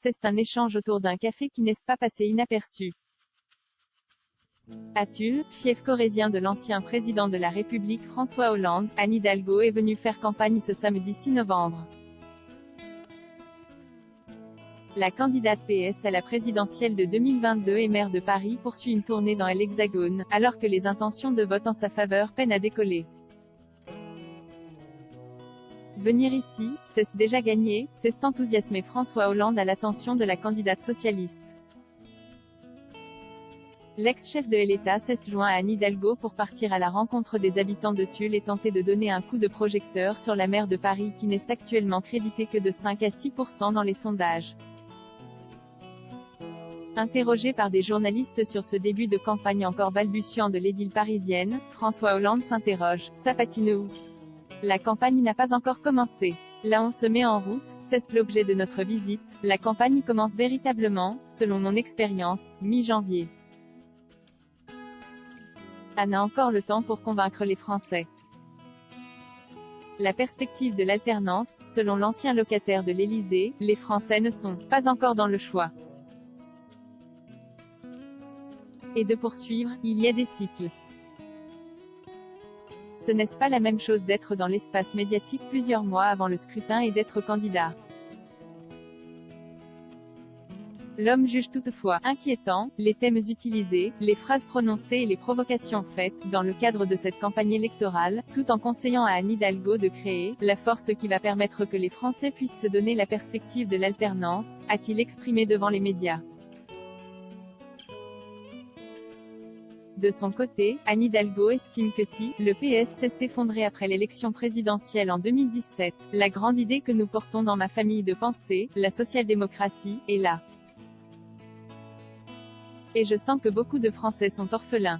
C'est un échange autour d'un café qui n'est pas passé inaperçu. À Tulle, fief corrézien de l'ancien président de la République François Hollande, Anne Hidalgo est venue faire campagne ce samedi 6 novembre. La candidate PS à la présidentielle de 2022 et maire de Paris poursuit une tournée dans l'Hexagone, alors que les intentions de vote en sa faveur peinent à décoller. Venir ici, c'est déjà gagné, c'est enthousiasmé François Hollande à l'attention de la candidate socialiste. L'ex-chef de l'État s'est joint à Anne Hidalgo pour partir à la rencontre des habitants de Tulle et tenter de donner un coup de projecteur sur la maire de Paris qui n'est actuellement créditée que de 5 à 6% dans les sondages. Interrogé par des journalistes sur ce début de campagne encore balbutiant de l'édile parisienne, François Hollande s'interroge, ça patine où? La campagne n'a pas encore commencé. Là on se met en route, c'est l'objet de notre visite, la campagne commence véritablement, selon mon expérience, mi-janvier. Anne a encore le temps pour convaincre les Français. La perspective de l'alternance, selon l'ancien locataire de l'Élysée, les Français ne sont pas encore dans le choix. Et de poursuivre, il y a des cycles. Ce n'est pas la même chose d'être dans l'espace médiatique plusieurs mois avant le scrutin et d'être candidat. L'homme juge toutefois inquiétant les thèmes utilisés, les phrases prononcées et les provocations faites, dans le cadre de cette campagne électorale, tout en conseillant à Anne Hidalgo de créer la force qui va permettre que les Français puissent se donner la perspective de l'alternance, a-t-il exprimé devant les médias. De son côté, Anne Hidalgo estime que si le PS s'est effondré après l'élection présidentielle en 2017, la grande idée que nous portons dans ma famille de pensée, la social-démocratie, est là. Et je sens que beaucoup de Français sont orphelins.